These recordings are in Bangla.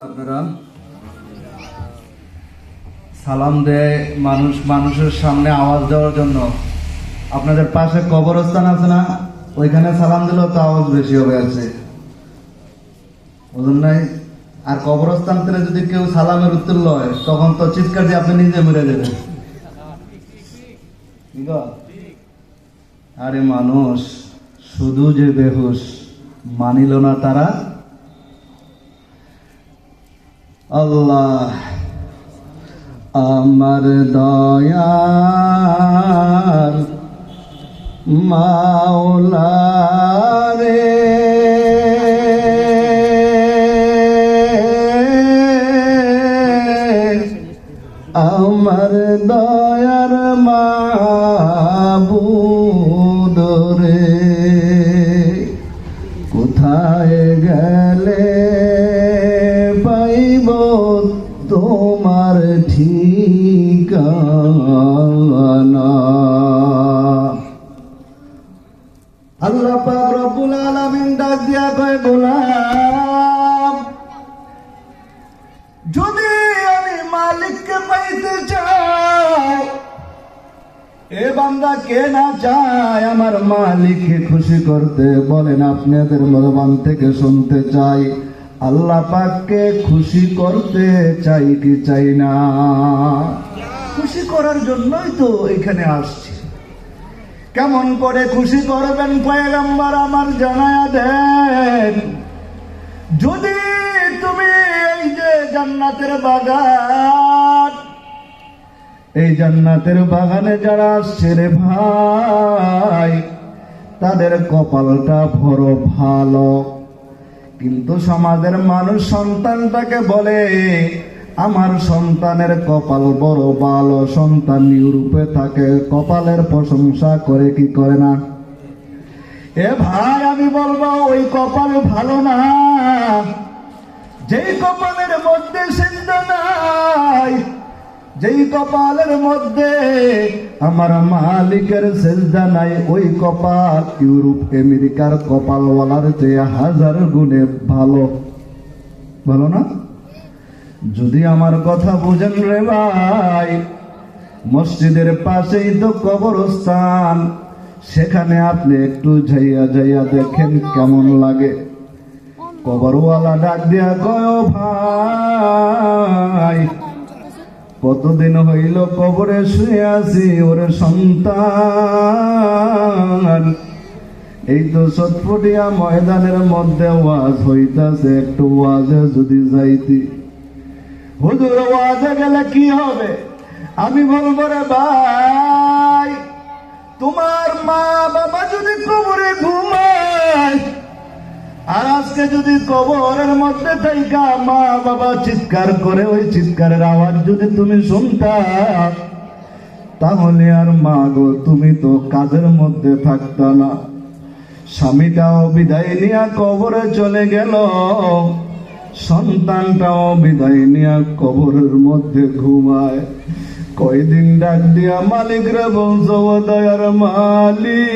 আপনারা সালাম দেয় মানুষ মানুষের সামনে আওয়াজ দেওয়ার জন্য। আপনাদের পাশে কবরস্থান আছে না, ওইখানে সালাম দিলেও তো আওয়াজ বেশি হবে আছে, বুঝুন নাই? আর কবরস্থান থেকে যদি কেউ সালামের উত্তর লয় তখন তো চিৎকার দিয়ে আপনি নিজে মরে যাবেন। আরে মানুষ শুধু যে বেহুশ মানিল না তারা। আল্লাহ আমার দয়ার মাওলা রে, আমার দয়ার মাবুদ রে, কোথায় গেলে পাইব তোমার ঠিকানা। আল্লাহ পাক রব্বুল আলামিন ডাক দিয়া কয়, গোলাম যদি আমি মালিককে পাইতে চাই, এ বান্দা কে না চায় আমার মালিককে খুশি করতে? বলেন আপনাদের জবান থেকে শুনতে চাই, আল্লাহ পাককে খুশি করতে চাই কি চাই না? খুশি করার জন্যই তো এখানে আসছি। কেমন করে খুশি করবেন পয়গম্বর আমার জানায়া দেন। যদি তুমি এই যে জান্নাতের বাগান, এই জান্নাতের বাগানে যারা আসছে রে ভাই, তাদের কপালটা বড় ভালো। কিন্তু সমাজের মানুষ সন্তানটাকে বলে আমার সন্তানের কপাল বড় ভালো, সন্তান ইউরোপে থাকে, কপালের প্রশংসা করে কি করে না? এ ভাই আমি বলবো ওই কপাল ভালো না, যেই কপালের মধ্যে সিন্ধু নাই, যেই কপালের মধ্যে আমার মালিকের সেজদা নাই, ওই কপাল ইউরোপ আমেরিকার কপালওয়ালার চেয়ে 1000 গুণে ভালো। ভালো না? যদি আমার কথা বুঝেন রে ভাই, মসজিদের পাশেই তো কবরস্থান, সেখানে আপনি একটু যাইয়া যাইয়া দেখেন কেমন লাগে। কবরওয়ালা ডাক দিয়া কয়, ভাই কতদিন হইল কবরে শুয়ে আছি, ওরে সন্তান এই তো চটপটিয়া ময়দানের মধ্যে ওয়াজ হইতাছে, একটু ওয়াজে যদি যাইতি। হুজুর ওয়াজে গেলে কি হবে? আমি বলবো রে ভাই, তোমার মা বাবা যদি কবরে ঘুমায়, আর আজকে যদি কবরের মধ্যে থাইকা মা বাবা চিৎকার করে, ওই চিৎকারের আওয়াজ যদি তুমি শুনতা, তাহলে আর মা গো তুমি তো কাজের মধ্যে থাকতা না। স্বামীটাও বিদায় নিয়া কবরে চলে গেল, সন্তানটাও বিদায় নিয়া কবরের মধ্যে ঘুমায়। কয়দিন ডাক দিয়া মালিক রে বলছো, ও দয়ার মালিক,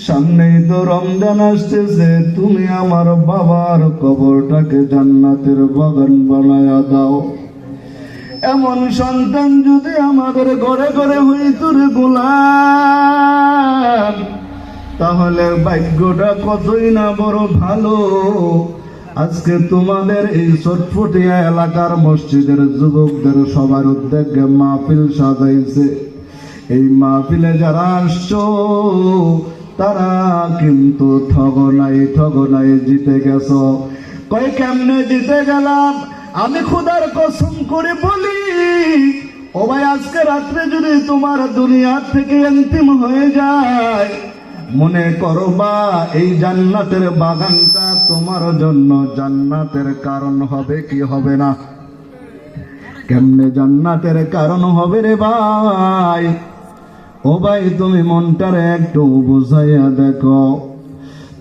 সামনেই তো রমজান আসতেছে, তুমি আমার বাবার কবরটাকে জান্নাতের বাগান বানায়া দাও। এমন সন্তান যদি আমাদের ঘরে ঘরে হইতো রে গোলাম, তাহলে ভাগ্যটা কতই না বড় ভালো। আজকে তোমাদের এই চটপটিয়া এলাকার মসজিদের যুবকদের সবার উদ্যোগে মাহফিল সাজাইছে। এই মাহফিলে যারা আসছো তারা কিন্তু ঠগনাই জিতে গেছো। কই কেমনে জিতে গেলাম? আমি খোদার কসম করে বলি, ও ভাই আজকে রাত্রে যদি তোমার দুনিয়া থেকে অন্তিম হয়ে যায়, মনে করবা এই জান্নাতের বাগানটা তোমার জন্য জান্নাতের কারণ হবে কি হবে না? কেমনে জান্নাতের কারণ হবে রে ভাই? ও ভাই তুমি মনটারে একটু বুঝাইয়া দেখো।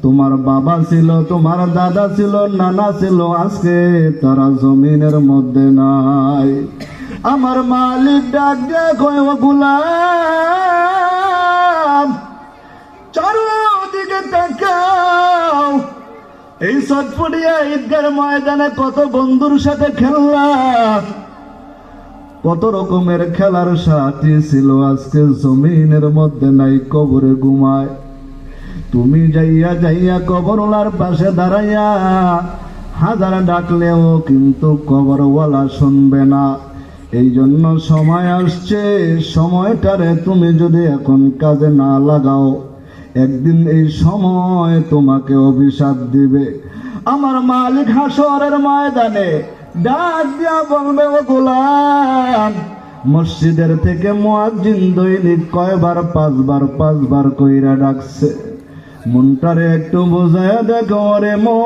তোমার বাবা ছিল, তোমার দাদা ছিল, নানা ছিল, আজকে তারা জমিনের মধ্যে নাই। আমার মালিক ডাক দিয়ে কয়, ও গোলাম চারদিকে তাকাও, এই চটপটিয়া ঈদগার ময়দানে কত বন্ধুর সাথে খেললাম, কত রকমের খেলার সাথী ছিল, আজকে জমিনের মধ্যে নাই, কবরে ঘুমায়। তুমি যাইয়া যাইয়া কবরওয়ালার পাশে দাঁড়াইয়া হাজার ডাকলেও কিন্তু কবরওয়ালা শুনবে না। এই জন্য সময় আসছে, সময়টারে তুমি যদি এখন কাজে না লাগাও, একদিন এই সময় তোমাকে অভিশাপ দিবে। আমার মালিক হাসরের ময়দানে ডাক দিয়া বলবে, ও গোলাম, মসজিদের থেকে মুয়াজ্জিন দৈনিক কয়বার? পাঁচবার কইরা ডাকছে। মনটারে একটু বোঝায়া দেখো রে মন,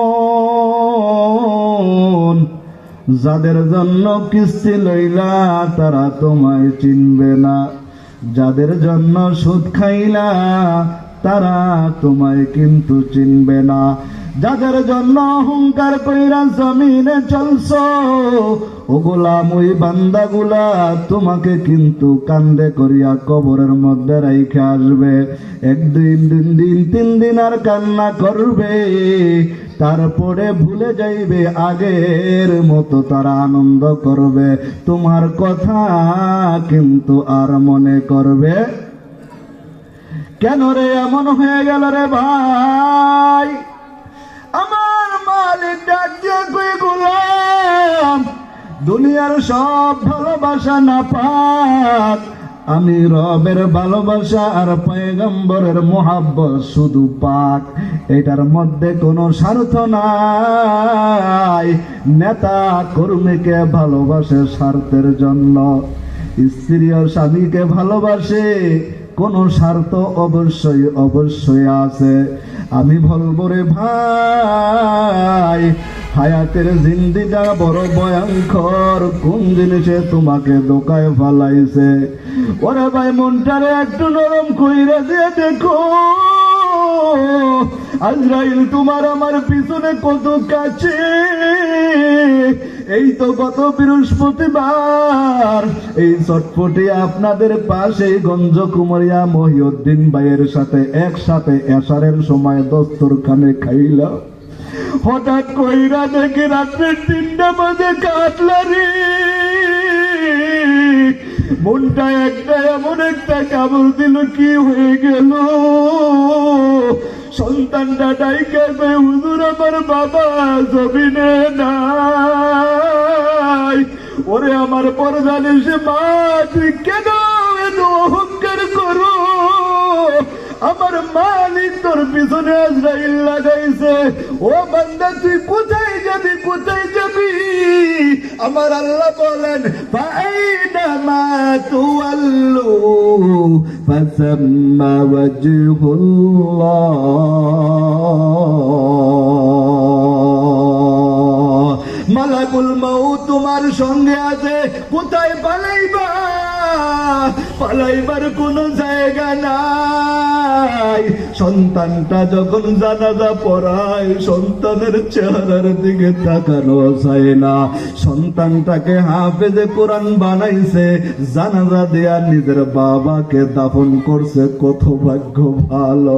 যাদের জন্য কিস্তি লইলা তারা তোমায় চিনবে না, যাদের জন্য সুদ খাইলা তারা তোমায় কিন্তু চিনবে না, যাদের জন্য অহংকার কইরা জমিনে চলছো, ও গোলাম ওই বান্দাগুলা তোমাকে কিন্তু কান্দে করিয়া কবরের মধ্যে রাইখে আসবে। একদিন, 2 দিন, 3 দিন আর কান্না করবে, তারপরে ভুলে যাইবে, আগের মতো তারা আনন্দ করবে, তোমার কথা কিন্তু আর মনে করবে। কেন রে এমন হয়ে গেল রে ভাই? আমার মালিক ডাক দিয়ে কই, গোলাম, দুনিয়ার সব ভালোবাসা না পাক, আমি রবের ভালোবাসা আর পয়গম্বরের মোহাব্বত শুধু পাক। এটার মধ্যে কোনো স্বার্থ নাই। নেতা কর্মীকে ভালোবাসে স্বার্থের জন্য, স্ত্রী ও স্বামীকে ভালোবাসে, কোন স্বার্থ অবশ্যই আছে। আমি বলবো রে ভাই, হায়াতের জিন্দিটা বড় ভয়ঙ্কর, কোন জিনিসে তোমাকে ধোকায় ফেলাইছে। ওরে ভাই, মনটারে একটু নরম কইরা দিয়ে দেখো, আজরাইল তোমার আমার পিছনে কত কাছে। এই তো গত বৃহস্পতিবার এই চটপটি আপনাদের পাশে গঞ্জকুমারিয়া মহিউদ্দিন ভাইয়ের সাথে একসাথে এশারের সময় দস্তরখানে খাইলাম। হঠাৎ কইরা দেখি রাত্রে 3টা বাজে কাটলারি, মনটা এমন একটা কাবুল দিল, কি হয়ে গেল? সন্তানটা ডাইকে কই, হুজুর আমার বাবা জমিনে নাই। ওরে আমার পরদানে সে মা, তুই কেন এত অহংকার করো? আমার মালিক তোর পিছনে আজরাইল লাগাইছে। ও বান্দা, তুই কোথায় যাবি? আমার আল্লাহ বলেন, ফাইনামা তুওয়াল্লু ফাসাম্মা ওয়াজহুল্লাহ। মালাকুল মউত তোমার সঙ্গে আছে, কোথায় পালাইবা? পালাইবার কোন জায়গা নাই। সন্তানটা যখন জানাজা পড়ায়, সন্তানের চেহারার দিকে তাকানো যায় না। সন্তানটাকে হাফেজে কোরআন বানাইছে, জানাজা দেয়া নিজের বাবাকে দাফন করছে, কত ভাগ্য ভালো।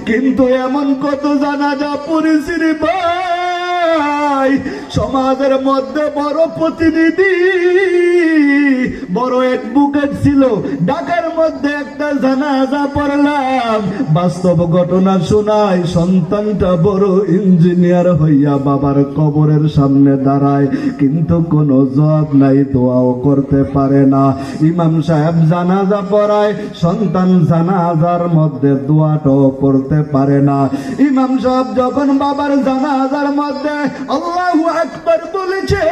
কিন্তু এমন কত জানাজা পড়েছি রে ভাই, সমাজের মধ্যে বড় প্রতিনিধি, বড় অ্যাডভোকেট ছিল, ঢাকার মধ্যে একটা জানাজা পড়লাম, বাস্তব ঘটনা শোনায়, সন্তানটা বড় ইঞ্জিনিয়ার হইয়া বাবার কবরের সামনে দাঁড়ায়, কিন্তু কোনো জবাব নাই, দোয়াও করতে পারে না। ইমাম সাহেব জানাজা পড়ায়, সন্তান জানাজার মধ্যে দোয়াটাও পড়তে পারে না। ইমাম সাহেব যখন বাবার জানাজার মধ্যে আল্লাহু আকবার বলেছে,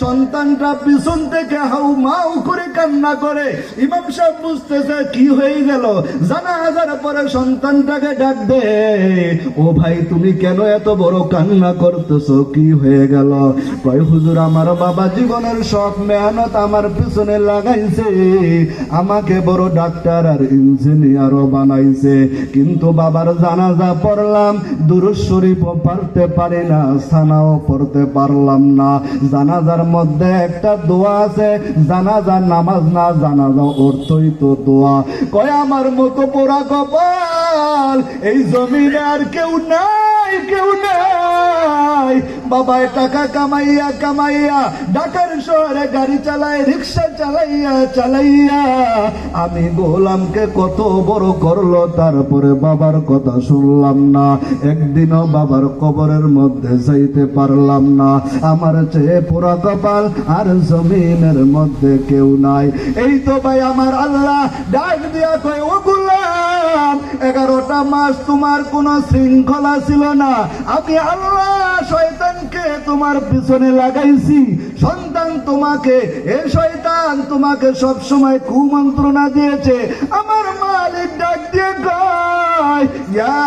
সন্তানটা পিছন থেকে হাউ মাউ করে কান্না করে। ইমাম সাহেব বুঝতেছে কি হয়ে গেল। জানাজার পরে সন্তানটাকে ডাক দে, ও ভাই, তুমি কেন এত বড় কান্না করতেছো? কি হয়ে গেল? কয়, হুজুর, আমার বাবা জীবনের সব মেহনত আমার পিছনে লাগাইছে, আমাকে বড় ডাক্তার আর ইঞ্জিনিয়ারও বানাইছে, কিন্তু বাবার জানাজা পড়লাম, দুরূদ শরীফও পড়তে পারি না, সানাও পড়তে পারলাম না। জানাজার মধ্যে একটা দোয়া আছে, জানাজার নামাজ না, জানাজা অর্থই তো দোয়া। কয়, আমার মতো পোড়া কপাল এই জমিনে আর কেউ নাই নাই, কেউ নাই। বাবায় টাকা কামাইয়া কামাইয়া ঢাকার শহরে গাড়ি চালায়, রিক্সা চালাইয়া চালাইয়া আমি গোলামকে কত বড় করলো, তারপরে বাবার কথা শুনলাম না, একদিনও বাবার কবরের মধ্যে যাইতে পারলাম না। আমার চেয়ে পুরা কপাল আর জমিনের মধ্যে কেউ নাই। এই তো ভাই আমার আল্লাহ ডাক দিয়া কয়, ও গোলাম 11টা মাস তোমার কোনো শৃঙ্খলা ছিল না, আমি আল্লাহ শয়তানকে তোমার পিছনে লাগাইছি। সন্তান তোমাকে, এ শয়তান তোমাকে সব সময় কুমন্ত্রণা দিয়েছে। আমার মালিক ডাক দিয়ে কয়, ইয়া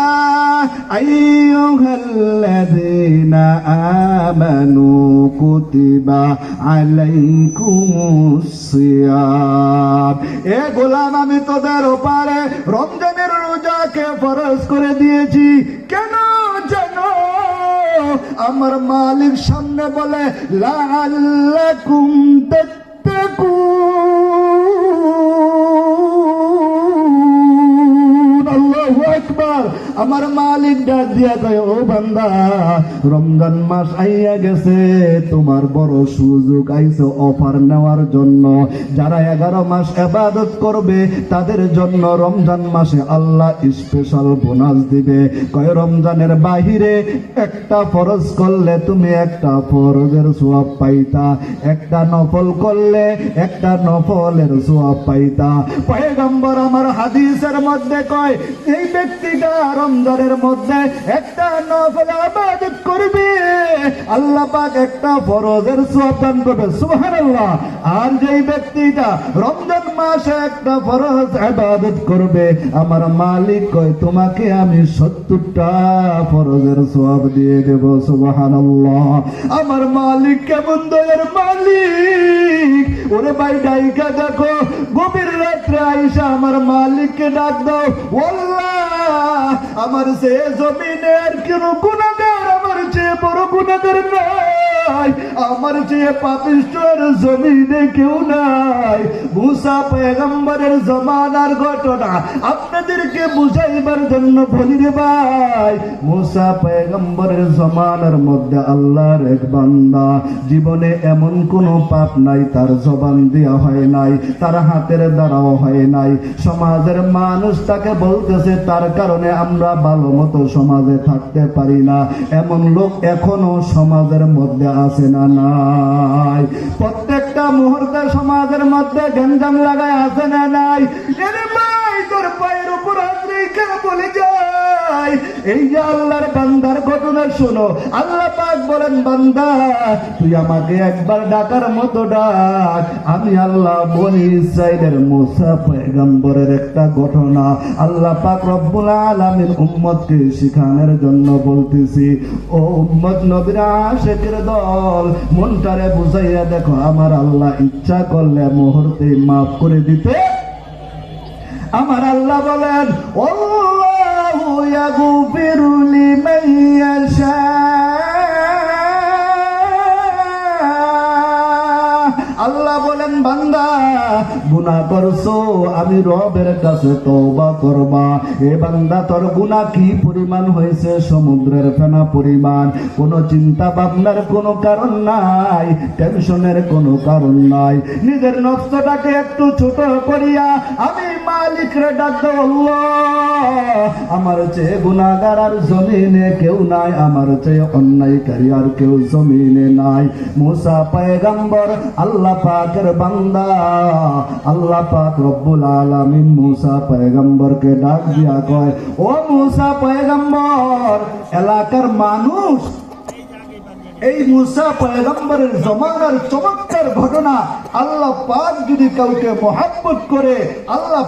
আইয়ুহাল্লাযীনা আমানু কুতিবা আলাইকুমুস সিয়াম। এ গোলাম, আমি তোদের ওপারে রমজানের রোজাকে ফরজ করে দিয়েছি। কেন জানো? আমার মালিক সামনে বলে, লাআল্লাকুম তাত্তাকুন। আল্লাহু আকবার। আমার মালিক ডাক দিয়া কয়, ও বান্দা, রমজান মাস আইয়া গেছে, তোমার বড় সুযোগ আইছে অফার নেওয়ার জন্য। যারা 11 মাস ইবাদত করবে তাদের জন্য রমজান মাসে আল্লাহ স্পেশাল বোনাস দিবে। কয় রমজানের বাহিরে একটা ফরজ করলে তুমি একটা ফরজের সওয়াব পাইতা, একটা নফল করলে একটা নফলের সওয়াব পাইতা। পয়গম্বর আমার হাদিসের মধ্যে কয়, এই ব্যক্তিটা রমজানের মধ্যে একটা নফল ইবাদত করবে, আল্লাহ পাক একটা ফরজের সওয়াব দান করবে। সুবহানাল্লাহ। আর যেই ব্যক্তিটা রমজান মাসে একটা ফরজ ইবাদত করবে, আমার মালিক কয়, তোমাকে আমি 70টা ফরজের সওয়াব দিয়ে দেব। সুবহানাল্লাহ। আমার মালিক কেমন দয়ার মালিক! ওরে ভাই, ডাইকা দেখো, গভীর রাত্রে আইসা আমার মালিককে ডাক দাও, আল্লাহ আমার চেয়ে জমিনের কোন গুনাহগার আমার চেয়ে বড় গুনাহগার নাই, আমার চেয়ে পাপিষ্ঠের জমিনে কেউ নাই। মুসা পয়গম্বরের জমানার ঘটনা আপনাদেরকে বুঝাইবার জন্য বলি রে ভাই। মুসা পয়গম্বরের জমানার মধ্যে আল্লাহর এক বান্দা, জীবনে এমন কোন পাপ নাই তার জবান দেওয়া হয় নাই, তার হাতের দ্বারাও হয় নাই। সমাজের মানুষ তাকে বলতেছে, তার কারণে আমরা ভালো মতো সমাজে থাকতে পারি না। এমন লোক এখনো সমাজের মধ্যে আছে না নাই? প্রত্যেকটা মুহূর্তে সমাজের মধ্যে গঞ্জাম লাগায় আছে না নাই? এরে ভাই, তোর পায়ের উপর হাত রেখে বলে যাই, এই যে আল্লাহর বান্দার ঘটনা শোনো। আল্লাহ পাক বলেন, বান্দা তুই আমাকে একবার ডাকার মতো ডাক। আমি আল্লাহ বনি ইসরাইলের মুসা পয়গম্বরের একটা ঘটনা আল্লাহ পাক রব্বুল আলামিন উম্মতকে শিখানোর জন্য বলতেছি। ও উম্মত, নবীর আশিকের দল, মনটারে বুঝাইয়া দেখো, আমার আল্লাহ ইচ্ছা করলে মুহূর্তে মাফ করে দিতে। আমার আল্লাহ বলেন, আল্লাহু ইয়াগফিরু লিমান ইয়াশা। আল্লাহ বলেন, বান্দা গুনাহ করছো, আমি রবের কাছে তওবা করবা। এ বান্দা, তোর গুনাহ কি পরিমাণ হয়েছে? সমুদ্রের ফেনা পরিমাণ। কোনো চিন্তা ভাবনার কোনো কারণ নাই, টেনশনের কোনো কারণ নাই। নিজের নফসটাকে একটু ছোট করিয়া আমি মালিকরে ডাক দাও, আল্লাহ আমার চেয়ে গুনাহগার আর জমিনে কেউ নাই, আমার চেয়ে অন্যায়কারী আর কেউ জমিনে নাই। মুসা পয়গম্বর আল্লাহ পাকের বান্দা, আল্লাহ পাক রব্বুল আলামিন মুসা পয়গম্বরকে ডাক দিয়া কয়, ও মুসা পয়গম্বর, এলাকার মানুষ এই মুসা পয়গম্বরের জমানার চমৎকার ঘটনা, আল্লাহ পাক যদি কাউকে মহব্বত করে, আল্লাহ